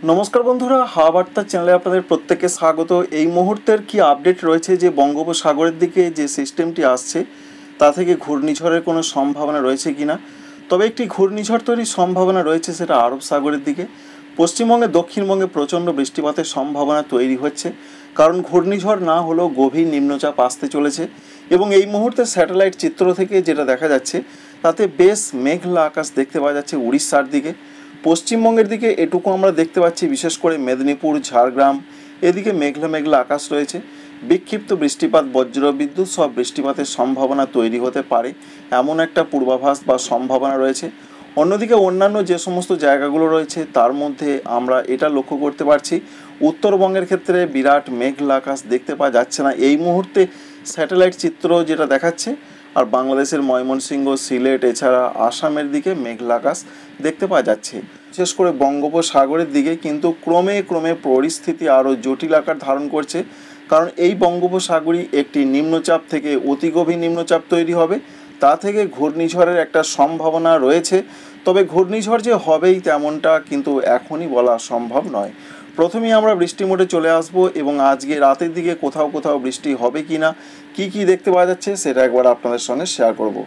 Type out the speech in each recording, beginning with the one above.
নমস্কার বন্ধুরা, হাওয়া বার্তা চ্যানেলে আপনাদের প্রত্যেককে স্বাগত। এই মুহূর্তের কি আপডেট রয়েছে যে বঙ্গোপসাগরের দিকে যে সিস্টেমটি আসছে তা থেকে ঘূর্ণিঝড়ের কোনো সম্ভাবনা রয়েছে কিনা। তবে একটি ঘূর্ণিঝড় তৈরির সম্ভাবনা রয়েছে, সেটা আরব সাগরের দিকে। পশ্চিমবঙ্গে দক্ষিণবঙ্গে প্রচণ্ড বৃষ্টিপাতের সম্ভাবনা তৈরি হচ্ছে, কারণ ঘূর্ণিঝড় না হলেও গভীর নিম্নচাপ আসতে চলেছে। এবং এই মুহূর্তে স্যাটেলাইট চিত্র থেকে যেটা দেখা যাচ্ছে তাতে বেশ মেঘলা আকাশ দেখতে পাওয়া যাচ্ছে উড়িষ্যার দিকে। পশ্চিমবঙ্গের দিকে এটুকু আমরা দেখতে পাচ্ছি, বিশেষ করে মেদিনীপুর, ঝাড়গ্রাম এদিকে মেঘলা মেঘলা আকাশ রয়েছে। বিক্ষিপ্ত বৃষ্টিপাত, বজ্রবিদ্যুৎ সব বৃষ্টিপাতের সম্ভাবনা তৈরি হতে পারে, এমন একটা পূর্বাভাস বা সম্ভাবনা রয়েছে। অন্যদিকে অন্যান্য যে সমস্ত জায়গাগুলো রয়েছে তার মধ্যে আমরা এটা লক্ষ্য করতে পারছি, উত্তরবঙ্গের ক্ষেত্রে বিরাট মেঘলা আকাশ দেখতে পাওয়া যাচ্ছে না এই মুহূর্তে স্যাটেলাইট চিত্র যেটা দেখাচ্ছে। আর বাংলাদেশের ময়মনসিংহ, সিলেট এছাড়া আসামের দিকে মেঘলা আকাশ দেখতে পাওয়া যাচ্ছে। বিশেষ করে বঙ্গোপসাগরের দিকে কিন্তু ক্রমে ক্রমে পরিস্থিতি আরও জটিল আকার ধারণ করছে, কারণ এই বঙ্গোপসাগরই একটি নিম্নচাপ থেকে অতি গভীর নিম্নচাপ তৈরি হবে, তা থেকে ঘূর্ণিঝড়ের একটা সম্ভাবনা রয়েছে। তবে ঘূর্ণিঝড় যে হবেই তেমনটা কিন্তু এখনই বলা সম্ভব নয়। প্রথমেই আমরা বৃষ্টি মোডে চলে আসব এবং আজকে রাতের দিকে কোথাও কোথাও বৃষ্টি হবে কি না, কী দরতে পাওয়া যাচ্ছে সেটা একবার আপনাদের সঙ্গে শেয়ার করব।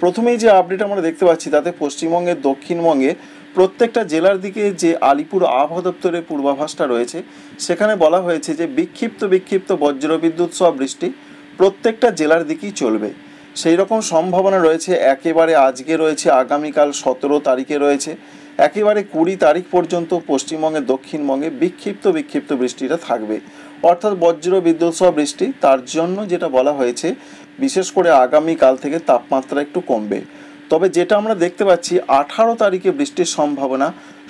প্রথমেই যে আপডেট আমরা দেখতে পাচ্ছি তাতে পশ্চিমবঙ্গের দক্ষিণবঙ্গে প্রত্যেকটা জেলার দিকে যে আলিপুর আবহাওয়া দপ্তরের পূর্বাভাসটা রয়েছে সেখানে বলা হয়েছে যে বিক্ষিপ্ত বজ্রবিদ্যুৎ সহ বৃষ্টি প্রত্যেকটা জেলার দিকেই চলবে। সেই রকম সম্ভাবনা রয়েছে, একেবারে আজকে রয়েছে, আগামীকাল 17 তারিখে রয়েছে, একেবারে 20 তারিখ পর্যন্ত পশ্চিমবঙ্গের দক্ষিণবঙ্গে বিক্ষিপ্ত বৃষ্টিটা থাকবে, অর্থাৎ বজ্র বিদ্যুৎ সহ বৃষ্টি। তার জন্য যেটা বলা হয়েছে, বিশেষ করে আগামীকাল থেকে তাপমাত্রা একটু কমবে। তবে যেটা আমরা দেখতে পাচ্ছি 18 তারিখে বৃষ্টির সম্ভাবনা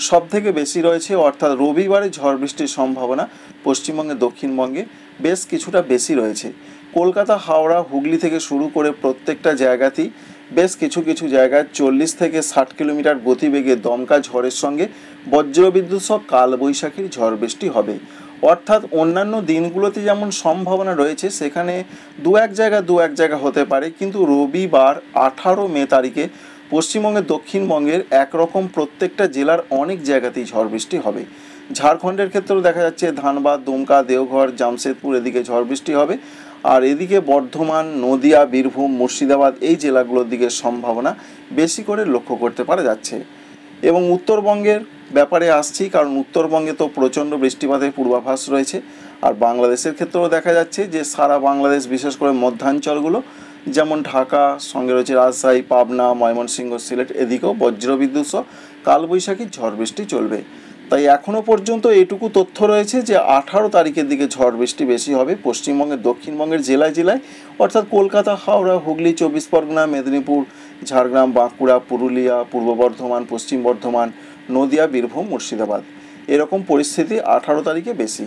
সব থেকে বেশি রয়েছে, অর্থাৎ রবিবারে ঝড় বৃষ্টির সম্ভাবনা পশ্চিমবঙ্গে দক্ষিণবঙ্গে বেশ কিছুটা বেশি রয়েছে। কলকাতা, হাওড়া, হুগলি থেকে শুরু করে প্রত্যেকটা জায়গাতেই বেশ কিছু জায়গায় 40 থেকে 60 কিলোমিটার গতিবেগে দমকা ঝড়ের সঙ্গে বজ্রবিদ্যুৎ সহ কালবৈশাখীর ঝড় বৃষ্টি হবে। অর্থাৎ অন্যান্য দিনগুলোতে যেমন সম্ভাবনা রয়েছে সেখানে দু এক জায়গা হতে পারে, কিন্তু রবিবার 18 মে তারিখে পশ্চিমবঙ্গের দক্ষিণবঙ্গের একরকম প্রত্যেকটা জেলার অনেক জায়গাতেই ঝড় বৃষ্টি হবে। ঝাড়খণ্ডের ক্ষেত্রেও দেখা যাচ্ছে ধানবাদ, দুমকা, দেওঘর, জামশেদপুর এদিকে ঝড় বৃষ্টি হবে। আর এদিকে বর্ধমান, নদিয়া, বীরভূম, মুর্শিদাবাদ এই জেলাগুলোর দিকে সম্ভাবনা বেশি করে লক্ষ্য করতে পারা যাচ্ছে। এবং উত্তরবঙ্গের ব্যাপারে আসছি, কারণ উত্তরবঙ্গে তো প্রচণ্ড বৃষ্টিপাতের পূর্বাভাস রয়েছে। আর বাংলাদেশের ক্ষেত্রেও দেখা যাচ্ছে যে সারা বাংলাদেশ, বিশেষ করে মধ্যাঞ্চলগুলো যেমন ঢাকা, সঙ্গে রয়েছে রাজশাহী, পাবনা, ময়মনসিংহ, সিলেট এদিকেও বজ্রবিদ্যুৎ সহ কালবৈশাখী ঝড় বৃষ্টি চলবে। তাই এখনও পর্যন্ত এটুকু তথ্য রয়েছে যে 18 তারিখের দিকে ঝড় বৃষ্টি বেশি হবে পশ্চিমবঙ্গের দক্ষিণবঙ্গের জেলায়, অর্থাৎ কলকাতা, হাওড়া, হুগলি, 24 পরগনা, মেদিনীপুর, ঝাড়গ্রাম, বাঁকুড়া, পুরুলিয়া, পূর্ব বর্ধমান, পশ্চিম বর্ধমান, নদিয়া, বীরভূম, মুর্শিদাবাদ এরকম পরিস্থিতি 18 তারিখে বেশি।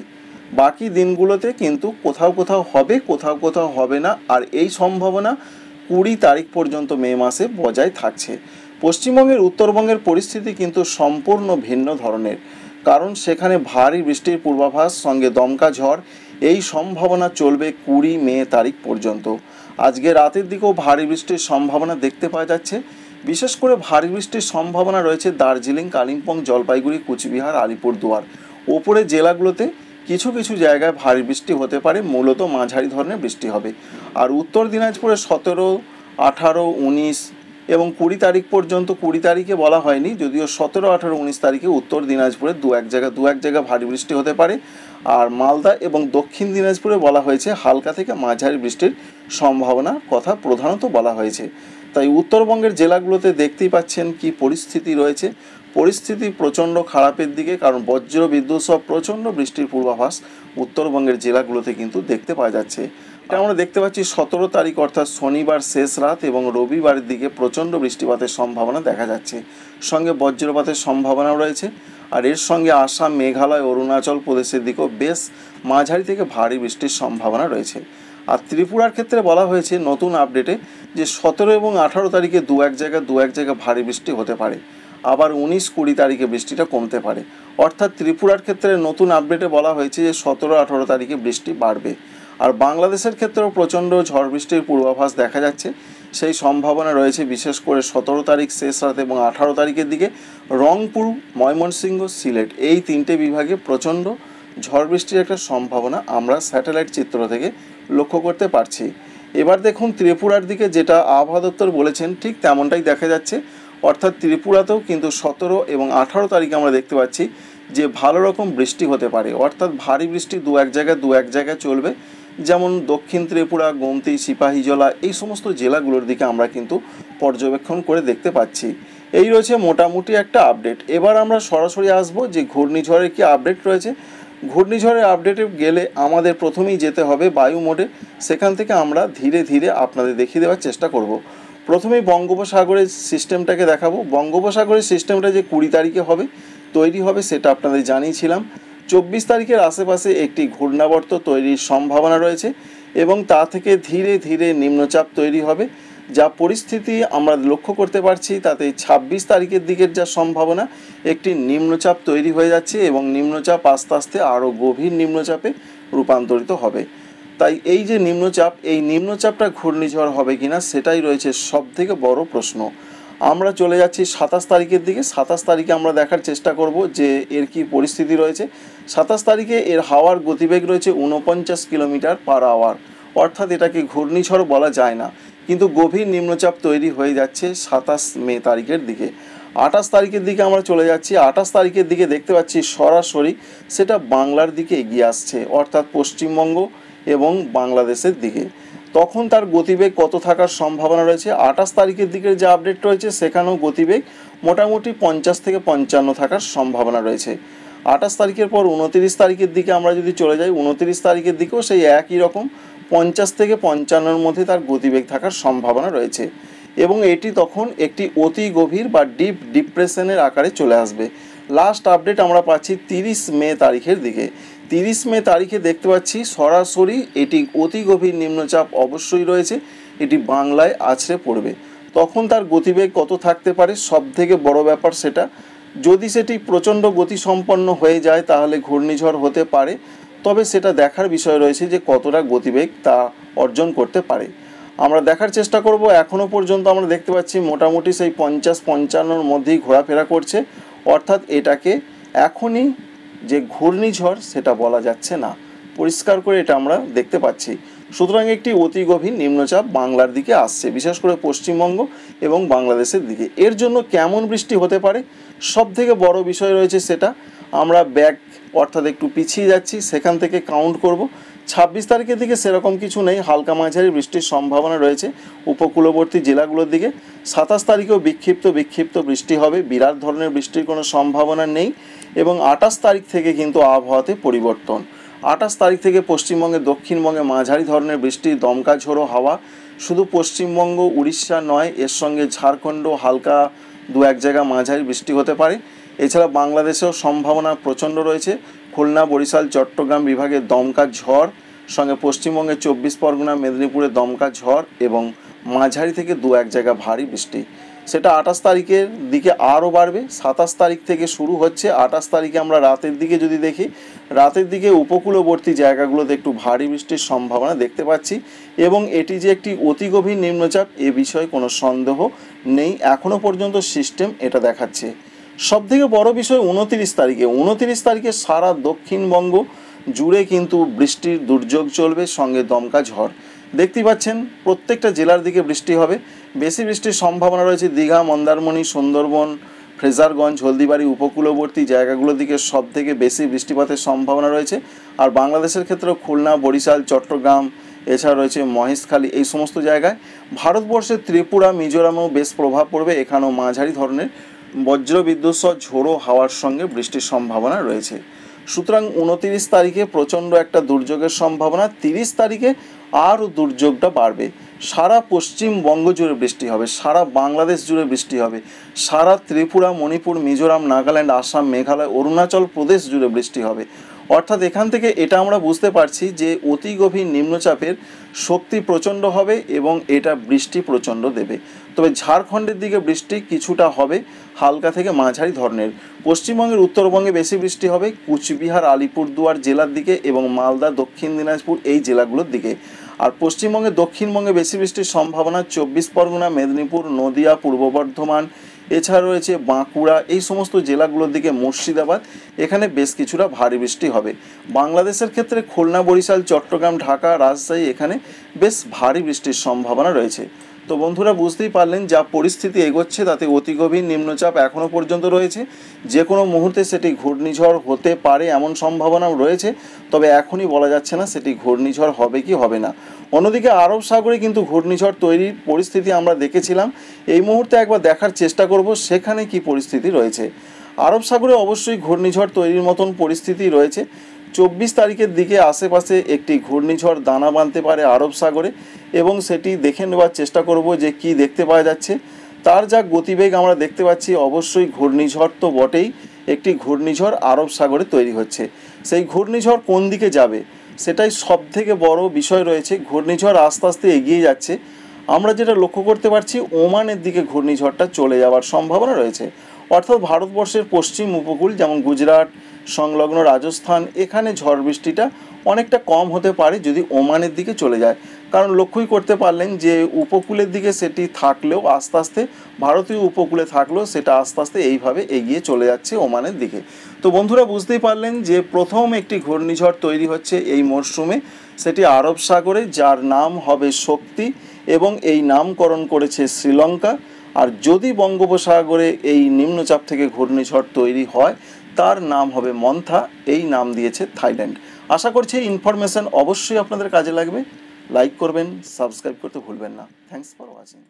বাকি দিনগুলোতে কিন্তু কোথাও হবে, কোথাও হবে না। আর এই সম্ভাবনা 20 তারিখ পর্যন্ত মে মাসে বজায় থাকছে। পশ্চিমবঙ্গের উত্তরবঙ্গের পরিস্থিতি কিন্তু সম্পূর্ণ ভিন্ন ধরনের, কারণ সেখানে ভারী বৃষ্টির পূর্বাভাস সঙ্গে দমকা ঝড় এই সম্ভাবনা চলবে 20 মে তারিখ পর্যন্ত। আজকে রাতের দিকেও ভারী বৃষ্টির সম্ভাবনা দেখতে পাওয়া যাচ্ছে। বিশেষ করে ভারী বৃষ্টির সম্ভাবনা রয়েছে দার্জিলিং, কালিম্পং, জলপাইগুড়ি, কুচবিহার, আলিপুরদুয়ার ওপরের জেলাগুলোতে কিছু জায়গায় ভারী বৃষ্টি হতে পারে, মূলত মাঝারি ধরনের বৃষ্টি হবে। আর উত্তর দিনাজপুরে 17, 18, 19 এবং 20 তারিখ পর্যন্ত, 20 তারিখে বলা হয়নি, যদিও 17, 18, 19 তারিখে উত্তর দিনাজপুরে দু এক জায়গা ভারী বৃষ্টি হতে পারে। আর মালদা এবং দক্ষিণ দিনাজপুরে বলা হয়েছে হালকা থেকে মাঝারি বৃষ্টির সম্ভাবনার কথা প্রধানত বলা হয়েছে। তাই উত্তরবঙ্গের জেলাগুলোতে দেখতেই পাচ্ছেন কি পরিস্থিতি রয়েছে, পরিস্থিতি প্রচণ্ড খারাপের দিকে, কারণ বজ্র বিদ্যুৎ সহ প্রচণ্ড বৃষ্টির পূর্বাভাস উত্তরবঙ্গের জেলাগুলোতে কিন্তু দেখতে পাওয়া যাচ্ছে। এটা আমরা দেখতে পাচ্ছি 17 তারিখ অর্থাৎ শনিবার শেষ রাত এবং রবিবারের দিকে প্রচণ্ড বৃষ্টিপাতের সম্ভাবনা দেখা যাচ্ছে, সঙ্গে বজ্রপাতের সম্ভাবনাও রয়েছে। আর এর সঙ্গে আসাম, মেঘালয়, অরুণাচল প্রদেশের দিকেও বেশ মাঝারি থেকে ভারী বৃষ্টির সম্ভাবনা রয়েছে। আর ত্রিপুরার ক্ষেত্রে বলা হয়েছে নতুন আপডেটে যে 17 এবং 18 তারিখে দু এক জায়গা ভারী বৃষ্টি হতে পারে, আবার 19-20 তারিখে বৃষ্টিটা কমতে পারে। অর্থাৎ ত্রিপুরার ক্ষেত্রে নতুন আপডেটে বলা হয়েছে যে 17-18 তারিখে বৃষ্টি বাড়বে। আর বাংলাদেশের ক্ষেত্রেও প্রচণ্ড ঝড় বৃষ্টির পূর্বাভাস দেখা যাচ্ছে। সেই সম্ভাবনা রয়েছে বিশেষ করে 17 তারিখ শেষ রাত এবং 18 তারিখের দিকে রংপুর, ময়মনসিংহ, সিলেট এই 3টে বিভাগে প্রচণ্ড ঝড় বৃষ্টির একটা সম্ভাবনা আমরা স্যাটেলাইট চিত্র থেকে লক্ষ্য করতে পারছি। এবার দেখুন ত্রিপুরার দিকে যেটা আবহাওয়া দপ্তর বলেছেন ঠিক তেমনটাই দেখা যাচ্ছে, অর্থাৎ ত্রিপুরাতেও কিন্তু 17 এবং 18 তারিখে আমরা দেখতে পাচ্ছি যে ভালো রকম বৃষ্টি হতে পারে, অর্থাৎ ভারী বৃষ্টি দু এক জায়গায় চলবে। যেমন দক্ষিণ ত্রিপুরা, গোমতী, সিপাহীজলা এই সমস্ত জেলাগুলোর দিকে আমরা কিন্তু পর্যবেক্ষণ করে দেখতে পাচ্ছি। এই রয়েছে মোটামুটি একটা আপডেট। এবার আমরা সরাসরি আসবো যে ঘূর্ণিঝড়ের কি আপডেট রয়েছে। ঘূর্ণিঝড়ের আপডেটে গেলে আমাদের প্রথমেই যেতে হবে বায়ু মোডে, সেখান থেকে আমরা ধীরে ধীরে আপনাদের দেখিয়ে দেওয়ার চেষ্টা করব। প্রথমেই বঙ্গোপসাগরের সিস্টেমটাকে দেখাবো। বঙ্গোপসাগরের সিস্টেমটা যে 20 তারিখে তৈরি হবে সেটা আপনাদের জানিয়েছিলাম। 24 তারিখের আশেপাশে একটি ঘূর্ণাবর্ত তৈরির সম্ভাবনা রয়েছে এবং তা থেকে ধীরে ধীরে নিম্নচাপ তৈরি হবে। যা পরিস্থিতি আমরা লক্ষ্য করতে পারছি তাতে 26 তারিখের দিকের যা সম্ভাবনা একটি নিম্নচাপ তৈরি হয়ে যাচ্ছে এবং নিম্নচাপ আস্তে আস্তে আরও গভীর নিম্নচাপে রূপান্তরিত হবে। তাই এই যে নিম্নচাপ, এই নিম্নচাপটা ঘূর্ণিঝড় হবে কিনা সেটাই রয়েছে সবথেকে বড় প্রশ্ন। আমরা চলে যাচ্ছি 27 তারিখের দিকে। 27 তারিখে আমরা দেখার চেষ্টা করব যে এর কি পরিস্থিতি রয়েছে। 27 তারিখে এর হাওয়ার গতিবেগ রয়েছে 49 কিলোমিটার পার আওয়ার, অর্থাৎ এটাকে ঘূর্ণিঝড় বলা যায় না, কিন্তু গভীর নিম্নচাপ তৈরি হয়ে যাচ্ছে 27 মে তারিখের দিকে। 28 তারিখের দিকে আমরা চলে যাচ্ছি। 28 তারিখের দিকে দেখতে পাচ্ছি সরাসরি সেটা বাংলার দিকে এগিয়ে আসছে, অর্থাৎ পশ্চিমবঙ্গ এবং বাংলাদেশের দিকে। তখন তার গতিবেগ কত থাকার সম্ভাবনা রয়েছে? 28 তারিখের দিকের যে আপডেট রয়েছে সেখানেও গতিবেগ মোটামুটি 50 থেকে 55 থাকার সম্ভাবনা রয়েছে। 28 তারিখের পর 29 তারিখের দিকে আমরা যদি চলে যাই, 29 তারিখের দিকেও সেই একই রকম 50 থেকে 55-র মধ্যে তার গতিবেগ থাকার সম্ভাবনা রয়েছে এবং এটি তখন একটি অতি গভীর বা ডিপ ডিপ্রেশনের আকারে চলে আসবে। লাস্ট আপডেট আমরা পাচ্ছি 30 মে তারিখের দিকে। 30 মে তারিখে দেখতে পাচ্ছি সরাসরি এটি অতি গভীর নিম্নচাপ অবশ্যই রয়েছে, এটি বাংলায় আছড়ে পড়বে। তখন তার গতিবেগ কত থাকতে পারে? সব থেকে বড় ব্যাপার সেটা, যদি সেটি প্রচণ্ড গতিসম্পন্ন হয়ে যায় তাহলে ঘূর্ণিঝড় হতে পারে, তবে সেটা দেখার বিষয় রয়েছে যে কতটা গতিবেগ তা অর্জন করতে পারে। আমরা দেখার চেষ্টা করব। এখনও পর্যন্ত আমরা দেখতে পাচ্ছি মোটামুটি সেই 50-55-র মধ্যেই ঘোরাফেরা করছে, অর্থাৎ এটাকে এখনই যে ঘূর্ণিঝড় সেটা বলা যাচ্ছে না, পরিষ্কার করে এটা আমরা দেখতে পাচ্ছি। সুতরাং একটি অতি গভীর নিম্নচাপ বাংলার দিকে আসছে, বিশেষ করে পশ্চিমবঙ্গ এবং বাংলাদেশের দিকে। এর জন্য কেমন বৃষ্টি হতে পারে সব থেকে বড় বিষয় রয়েছে সেটা আমরা অর্থাৎ একটু পিছিয়ে যাচ্ছি, সেখান থেকে কাউন্ট করব। 26 তারিখের দিকে সেরকম কিছু নেই, হালকা মাঝারি বৃষ্টির সম্ভাবনা রয়েছে উপকূলবর্তী জেলাগুলোর দিকে। 27 তারিখেও বিক্ষিপ্ত বৃষ্টি হবে, বিরাট ধরনের বৃষ্টির কোনো সম্ভাবনা নেই এবং 28 তারিখ থেকে কিন্তু আবহাওয়াতে পরিবর্তন। 28 তারিখ থেকে পশ্চিমবঙ্গে, দক্ষিণবঙ্গে মাঝারি ধরনের বৃষ্টি, দমকা ঝোড়ো হাওয়া। শুধু পশ্চিমবঙ্গ, উড়িষ্যা নয়, এর সঙ্গে ঝাড়খণ্ড হালকা দু এক জায়গা মাঝারি বৃষ্টি হতে পারে। এছাড়া বাংলাদেশেও সম্ভাবনা প্রচণ্ড রয়েছে। খুলনা, বরিশাল, চট্টগ্রাম বিভাগে দমকা ঝড়, সঙ্গে পশ্চিমবঙ্গে 24 পরগনা, মেদিনীপুরে দমকা ঝড় এবং মাঝারি থেকে দু এক জায়গা ভারী বৃষ্টি। সেটা 28 তারিখের দিকে আরও বাড়বে। 27 তারিখ থেকে শুরু হচ্ছে। 28 তারিখে আমরা রাতের দিকে যদি দেখি, রাতের দিকে উপকূলবর্তী জায়গাগুলোতে একটু ভারী বৃষ্টির সম্ভাবনা দেখতে পাচ্ছি এবং এটি যে একটি অতি গভীর নিম্নচাপ এ বিষয়ে কোনো সন্দেহ নেই, এখনও পর্যন্ত সিস্টেম এটা দেখাচ্ছে। সবথেকে বড় বিষয় 29 তারিখে সারা দক্ষিণবঙ্গ জুড়ে কিন্তু বৃষ্টির দুর্যোগ চলবে, সঙ্গে দমকা ঝড়। দেখতেই পাচ্ছেন প্রত্যেকটা জেলার দিকে বৃষ্টি হবে। বেশি বৃষ্টির সম্ভাবনা রয়েছে দীঘা, মন্দারমণি, সুন্দরবন, ফ্রেজারগঞ্জ, হলদিবাড়ি উপকূলবর্তী জায়গাগুলোর দিকে সব থেকে বেশি বৃষ্টিপাতের সম্ভাবনা রয়েছে। আর বাংলাদেশের ক্ষেত্রেও খুলনা, বরিশাল, চট্টগ্রাম, এছাড়া রয়েছে মহেশখালী, এই সমস্ত জায়গায়। ভারতবর্ষের ত্রিপুরা, মিজোরামেও বেশ প্রভাব পড়বে, এখানেও মাঝারি ধরনের বজ্রবিদ্যুৎ সহ ঝোড়ো হাওয়ার সঙ্গে বৃষ্টির সম্ভাবনা রয়েছে। সুতরাং 29 তারিখে প্রচণ্ড একটা দুর্যোগের সম্ভাবনা। 30 তারিখে আরও দুর্যোগটা বাড়বে। সারা পশ্চিমবঙ্গ জুড়ে বৃষ্টি হবে, সারা বাংলাদেশ জুড়ে বৃষ্টি হবে, সারা ত্রিপুরা, মণিপুর, মিজোরাম, নাগাল্যান্ড, আসাম, মেঘালয়, অরুণাচল প্রদেশ জুড়ে বৃষ্টি হবে। অর্থাৎ এখান থেকে এটা আমরা বুঝতে পারছি যে অতি গভীর নিম্নচাপের শক্তি প্রচণ্ড হবে এবং এটা বৃষ্টি প্রচণ্ড দেবে। তবে ঝাড়খণ্ডের দিকে বৃষ্টি কিছুটা হবে, হালকা থেকে মাঝারি ধরনের। পশ্চিমবঙ্গের উত্তরবঙ্গে বেশি বৃষ্টি হবে কুচবিহার, আলিপুরদুয়ার জেলার দিকে এবং মালদা, দক্ষিণ দিনাজপুর এই জেলাগুলোর দিকে। আর পশ্চিমবঙ্গে দক্ষিণবঙ্গে বেশি বৃষ্টির সম্ভাবনা 24 পরগনা, মেদিনীপুর, নদিয়া, পূর্ব বর্ধমান, এছাড়া রয়েছে বাঁকুড়া, এই সমস্ত জেলাগুলোর দিকে, মুর্শিদাবাদ, এখানে বেশ কিছুটা ভারী বৃষ্টি হবে। বাংলাদেশের ক্ষেত্রে খুলনা, বরিশাল, চট্টগ্রাম, ঢাকা, রাজশাহী এখানে বেশ ভারী বৃষ্টির সম্ভাবনা রয়েছে। তো বন্ধুরা বুঝতেই পারলেন যা পরিস্থিতি এগোচ্ছে তাতে অতি গভীর নিম্নচাপ এখনও পর্যন্ত রয়েছে। যে কোনো মুহূর্তে সেটি ঘূর্ণিঝড় হতে পারে এমন সম্ভাবনাও রয়েছে, তবে এখনই বলা যাচ্ছে না সেটি ঘূর্ণিঝড় হবে কি হবে না। অন্যদিকে আরব সাগরে কিন্তু ঘূর্ণিঝড় তৈরির পরিস্থিতি আমরা দেখেছিলাম। এই মুহূর্তে একবার দেখার চেষ্টা করব সেখানে কি পরিস্থিতি রয়েছে। আরব সাগরে অবশ্যই ঘূর্ণিঝড় তৈরির মতন পরিস্থিতি রয়েছে। 24 তারিখের দিকে আশেপাশে একটি ঘূর্ণিঝড় দানা বাঁধতে পারে আরব সাগরে, এবং সেটি দেখে নেওয়ার চেষ্টা করব যে কি দেখতে পাওয়া যাচ্ছে। তার যা গতিবেগ আমরা দেখতে পাচ্ছি, অবশ্যই ঘূর্ণিঝড় তো বটেই, একটি ঘূর্ণিঝড় আরব সাগরে তৈরি হচ্ছে। সেই ঘূর্ণিঝড় কোন দিকে যাবে সেটাই সব থেকে বড় বিষয় রয়েছে। ঘূর্ণিঝড় আস্তে আস্তে এগিয়ে যাচ্ছে। আমরা যেটা লক্ষ্য করতে পারছি, ওমানের দিকে ঘূর্ণিঝড়টা চলে যাওয়ার সম্ভাবনা রয়েছে। অর্থাৎ ভারতবর্ষের পশ্চিম উপকূল যেমন গুজরাট সংলগ্ন রাজস্থান, এখানে ঝড় বৃষ্টিটা অনেকটা কম হতে পারে যদি ওমানের দিকে চলে যায়। কারণ লক্ষ্যই করতে পারলেন যে উপকূলের দিকে সেটি থাকলেও আস্তে আস্তে, ভারতীয় উপকূলে থাকলেও সেটা আস্তে আস্তে এইভাবে এগিয়ে চলে যাচ্ছে ওমানের দিকে। তো বন্ধুরা বুঝতেই পারলেন যে প্রথম একটি ঘূর্ণিঝড় তৈরি হচ্ছে এই মরশুমে, সেটি আরব সাগরে, যার নাম হবে শক্তি এবং এই নামকরণ করেছে শ্রীলঙ্কা। আর যদি বঙ্গোপসাগরে এই নিম্নচাপ থেকে ঘূর্ণিঝড় তৈরি হয় তার নাম হবে মন্থা, এই নাম দিয়েছে থাইল্যান্ড। আশা করছি এই ইনফরমেশন অবশ্যই আপনাদের কাজে লাগবে। লাইক করবেন, সাবস্ক্রাইব করতে ভুলবেন না। Thanks for watching.